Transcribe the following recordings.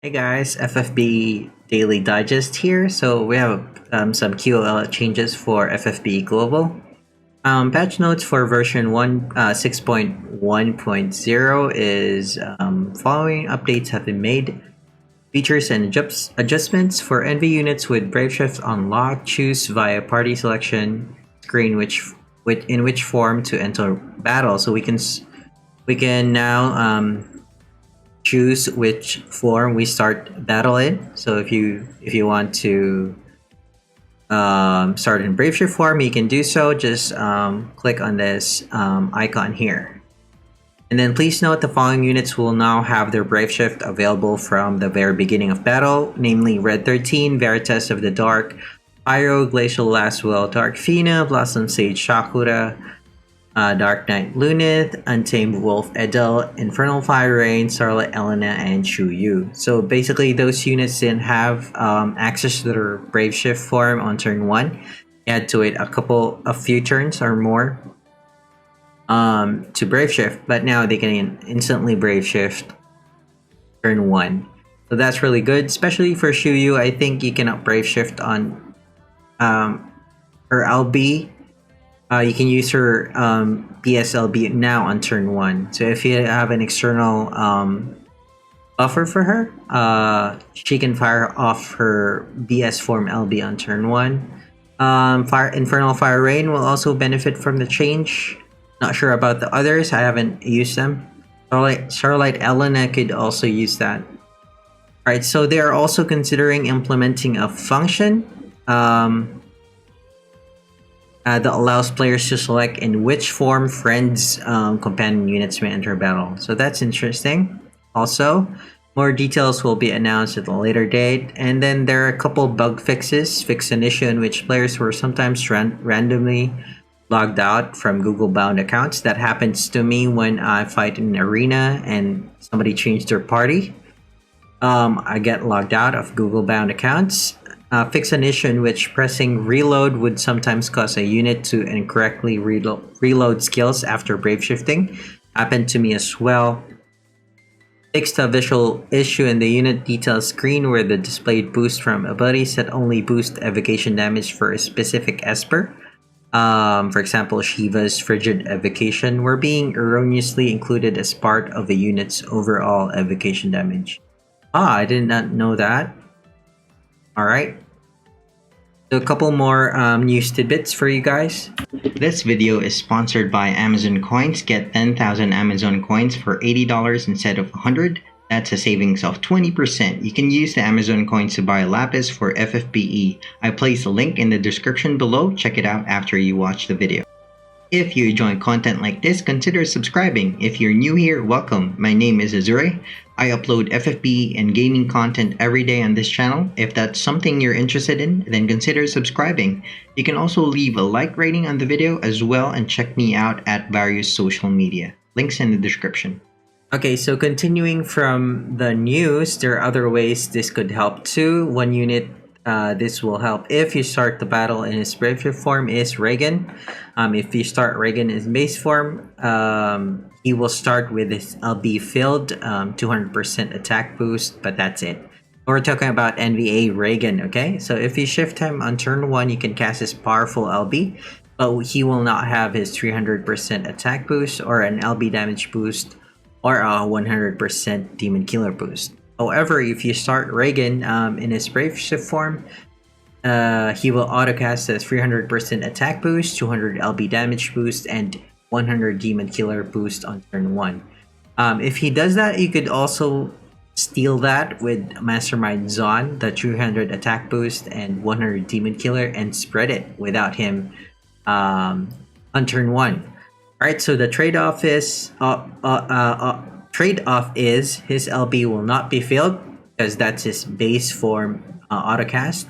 Hey guys, FFB Daily Digest here. So we have some QoL changes for FFBE Global. Patch notes for version 6.1.0 is following updates have been made. Features and adjustments for NV units with Braveshift unlocked. Choose via party selection screen in which form to enter battle. So we can now choose which form we start battle in. So if you want to start in Braveshift form, you can do so. Just click on this icon here. And then please note the following units will now have their Braveshift available from the very beginning of battle, namely Red 13, Veritas of the Dark, Pyro, Glacial Last Will, Dark Fina, Blossom Sage Shakura, Dark Knight Lunith, Untamed Wolf Edel, Infernal Fire Rain, Starlight Elena, and Shu Yu. So basically those units didn't have access to their Braveshift form on turn 1. You had to wait a few turns or more to Braveshift, but now they can instantly Braveshift turn 1. So that's really good, especially for Shu Yu. I think you cannot Braveshift on her LB. You can use her BSLB now on turn 1. So if you have an external buffer for her, she can fire off her BS form LB on turn 1. Infernal Fire Rain will also benefit from the change. Not sure about the others. I haven't used them. Starlight Elena could also use that. Alright, so they are also considering implementing a function that allows players to select in which form friends companion units may enter battle. So that's interesting. Also, more details will be announced at a later date. And then there are a couple bug fixes. Fix an issue in which players were sometimes randomly logged out from Google bound accounts. That happens to me when I fight in an arena and somebody changed their party. I get logged out of Google bound accounts. Fix an issue in which pressing reload would sometimes cause a unit to incorrectly reload skills after Braveshifting. Happened to me as well. Fixed a visual issue in the unit details screen where the displayed boost from abilities that only boost evocation damage for a specific Esper. For example, Shiva's Frigid Evocation were being erroneously included as part of a unit's overall evocation damage. I did not know that. Alright. So a couple more news tidbits for you guys. This video is sponsored by Amazon Coins. Get 10,000 Amazon Coins for $80 instead of $100. That's a savings of 20%. You can use the Amazon Coins to buy Lapis for FFBE. I place a link in the description below. Check it out after you watch the video. If you enjoy content like this, consider subscribing. If you're new here, welcome. My name is Azure. I upload FFB and gaming content every day on this channel. If that's something you're interested in, then consider subscribing. You can also leave a like rating on the video as well and check me out at various social media. Links in the description. Okay, so continuing from the news, there are other ways this could help too. One unit this will help if you start the battle in his Braveshift form is Reagan. If you start Reagan in base form, he will start with his LB filled, 200% attack boost, but that's it. We're talking about NVA Reagan, okay? So if you shift him on turn 1, you can cast his powerful LB, but he will not have his 300% attack boost or an LB damage boost or a 100% Demon Killer boost. However, if you start Reagan in his Braveshift form, he will autocast a 300% attack boost, 200 LB damage boost, and 100 Demon Killer boost on turn 1. If he does that, you could also steal that with Mastermind Zon, the 300 attack boost and 100 Demon Killer, and spread it without him on turn 1. Alright, so the trade-off is his LB will not be filled because that's his base form autocast.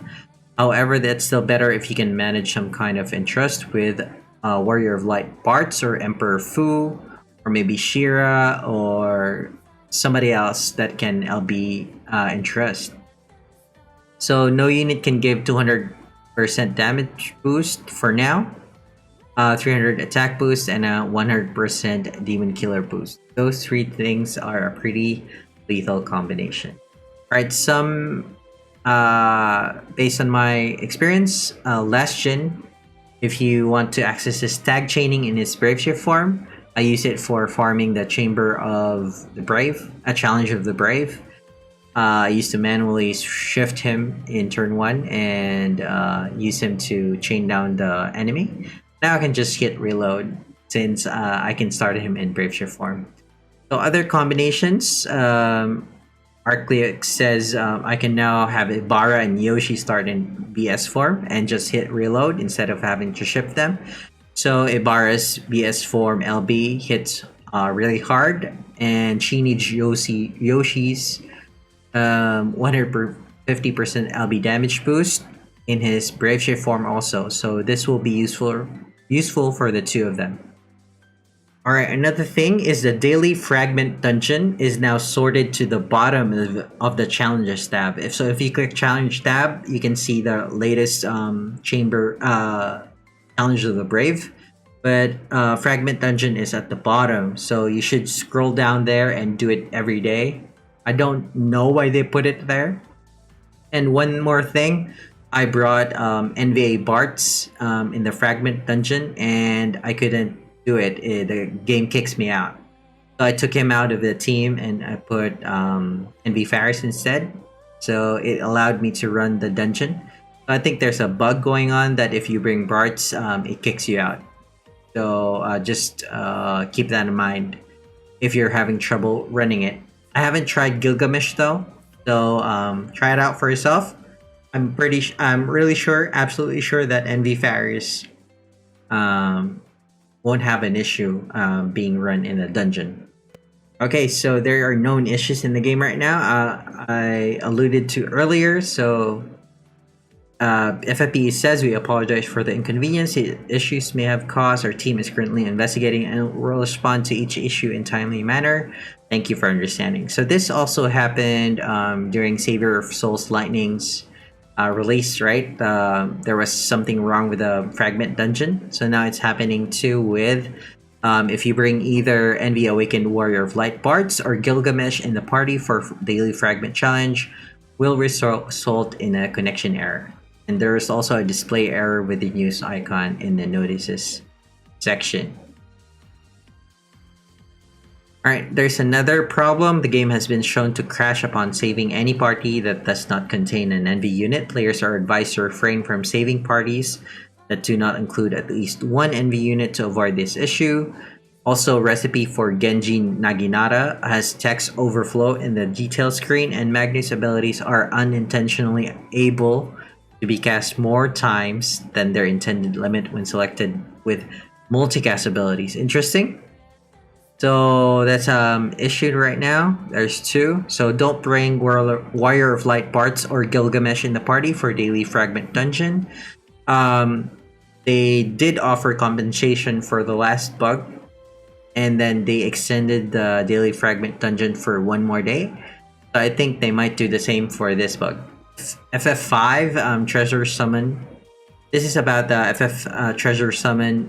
However, that's still better if you can manage some kind of entrust with Warrior of Light Bartz or Emperor Fu, or maybe Shira or somebody else that can LB entrust. So no unit can give 200% damage boost for now. 300 attack boost and a 100% Demon Killer boost. Those three things are a pretty lethal combination. Alright, some based on my experience, last gen, if you want to access his tag chaining in his Brave Shift form, I use it for farming the Chamber of the Brave, a Challenge of the Brave. I used to manually shift him in turn 1 and use him to chain down the enemy. Now I can just hit reload since I can start him in Brave Shift form. So other combinations, Arclic says I can now have Ibarra and Yoshi start in BS form and just hit reload instead of having to shift them. So Ibarra's BS form LB hits really hard, and she needs Yoshi's 150% LB damage boost in his Brave Shift form also. So this will be useful for the two of them. Alright, another thing is the daily Fragment dungeon is now sorted to the bottom of the challenges tab. If you click challenge tab, you can see the latest chamber challenge of the Brave. But Fragment dungeon is at the bottom, so you should scroll down there and do it every day. I don't know why they put it there. And one more thing, I brought NVA Barts in the Fragment dungeon, and I couldn't do it. The game kicks me out. So I took him out of the team and I put NV Faris instead. So it allowed me to run the dungeon. I think there's a bug going on that if you bring Barts, it kicks you out. So just keep that in mind if you're having trouble running it. I haven't tried Gilgamesh though, so try it out for yourself. I'm really sure, absolutely sure that NV Faris won't have an issue being run in a dungeon. Okay, so there are known issues in the game right now. I alluded to earlier, so FFBE says we apologize for the inconvenience the issues may have caused. Our team is currently investigating and will respond to each issue in timely manner. Thank you for understanding. So this also happened during Savior of Souls Lightning's release, right? There was something wrong with the Fragment dungeon, so now it's happening too with if you bring either Envy Awakened Warrior of Light Bards or Gilgamesh in the party for daily Fragment challenge, will result in a connection error. And there is also a display error with the news icon in the notices section. Alright, there's another problem. The game has been shown to crash upon saving any party that does not contain an NV unit. Players are advised to refrain from saving parties that do not include at least one NV unit to avoid this issue. Also, recipe for Genji Naginata has text overflow in the detail screen, and Magnus abilities are unintentionally able to be cast more times than their intended limit when selected with multicast abilities. Interesting. So that's issued right now. There's two. So don't bring Warrior of Light Bards or Gilgamesh in the party for daily Fragment dungeon. They did offer compensation for the last bug, and then they extended the daily Fragment dungeon for one more day. So I think they might do the same for this bug. FF5 Treasure Summon. This is about the FF Treasure Summon.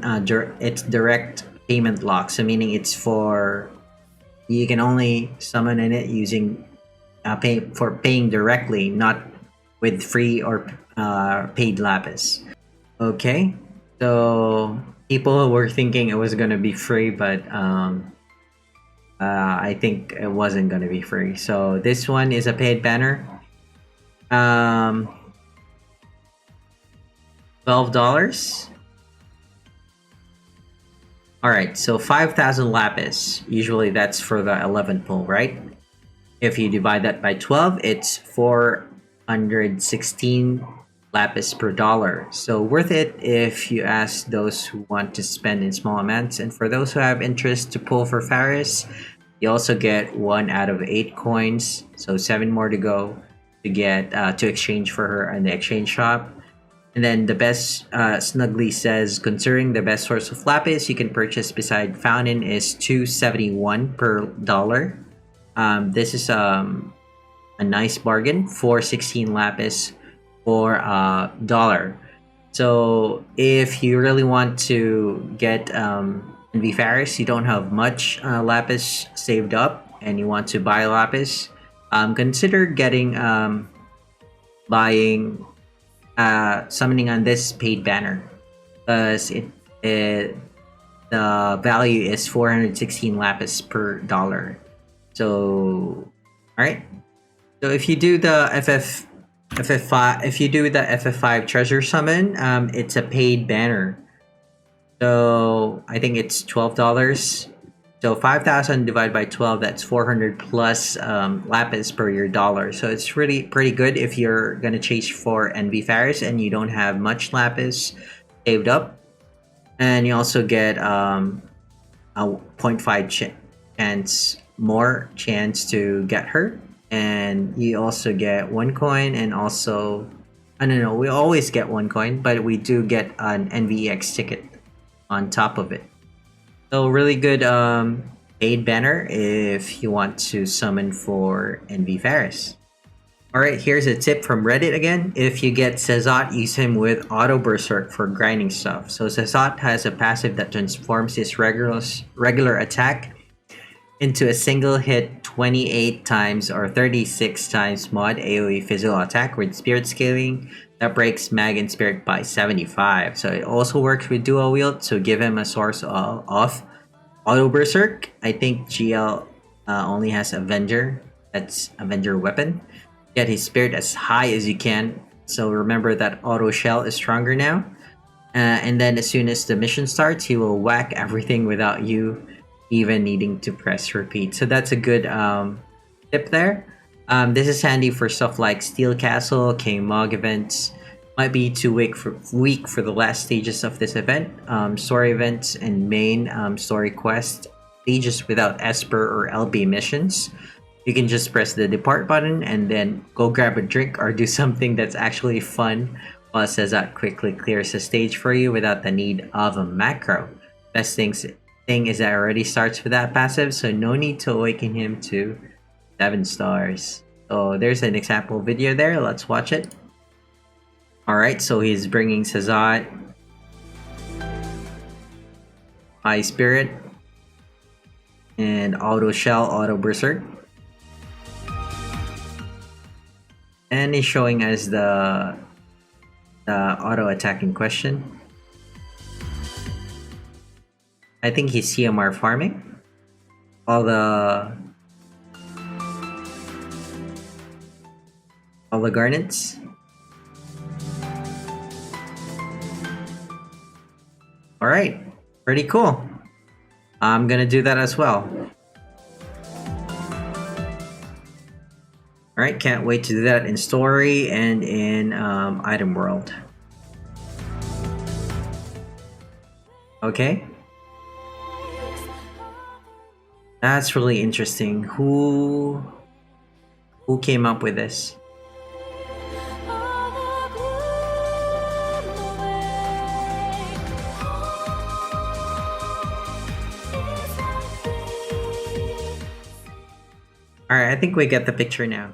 It's direct payment lock, so meaning it's for you can only summon in it using paying directly, not with free or paid Lapis. Okay, so people were thinking it was gonna be free, but I think it wasn't gonna be free. So this one is a paid banner. $12. Alright, so 5,000 Lapis. Usually that's for the 11 pull, right? If you divide that by 12, it's 416 Lapis per dollar. So worth it if you ask those who want to spend in small amounts. And for those who have interest to pull for Faris, you also get 1 out of 8 coins. So 7 more to go to get to exchange for her in the exchange shop. And then the best, Snuggly says, considering the best source of Lapis you can purchase beside Fountain is $2.71 per dollar. This is a nice bargain for 16 Lapis for $1. So if you really want to get NV Faris, you don't have much Lapis saved up, and you want to buy Lapis, consider getting buying summoning on this paid banner, because it the value is 416 lapis per dollar. So, all right. So if you do the FF5, if you do the FF5 Treasure Summon, it's a paid banner. So I think it's $12. So 5,000 divided by 12, that's 400 plus lapis per your dollar. So it's really pretty good if you're gonna chase for NV Faris and you don't have much lapis saved up. And you also get a 0.5 chance more chance to get her. And you also get 1 coin, and also, I don't know, we always get 1 coin, but we do get an NVEX ticket on top of it. So really good paid banner if you want to summon for NV Faris. Alright, here's a tip from Reddit again. If you get Xezat, use him with auto-berserk for grinding stuff. So Xezat has a passive that transforms his regular attack into a single hit 28 times or 36 times mod AoE physical attack with spirit scaling that breaks mag and spirit by 75. So it also works with dual wield, so give him a source of auto-berserk. I think GL only has Avenger. That's Avenger weapon. Get his spirit as high as you can. So remember that auto shell is stronger now. And then as soon as the mission starts, he will whack everything without you even needing to press repeat. So that's a good tip there. This is handy for stuff like Steel Castle, King Mog events. Might be too weak for the last stages of this event. Story events and main story quest stages without Esper or LB missions. You can just press the depart button and then go grab a drink or do something that's actually fun, while Xezat quickly clears the stage for you without the need of a macro. Best thing is that it already starts with that passive, so no need to awaken him to 7 stars. So there's an example video there. Let's watch it. Alright, so he's bringing Xezat, High Spirit, and Auto Shell, Auto Berserk. And he's showing us the auto attack in question. I think he's CMR farming all the garnets. Alright, pretty cool. I'm gonna do that as well. Alright, can't wait to do that in story and in item world. Okay. That's really interesting. Who came up with this? Alright, I think we get the picture now.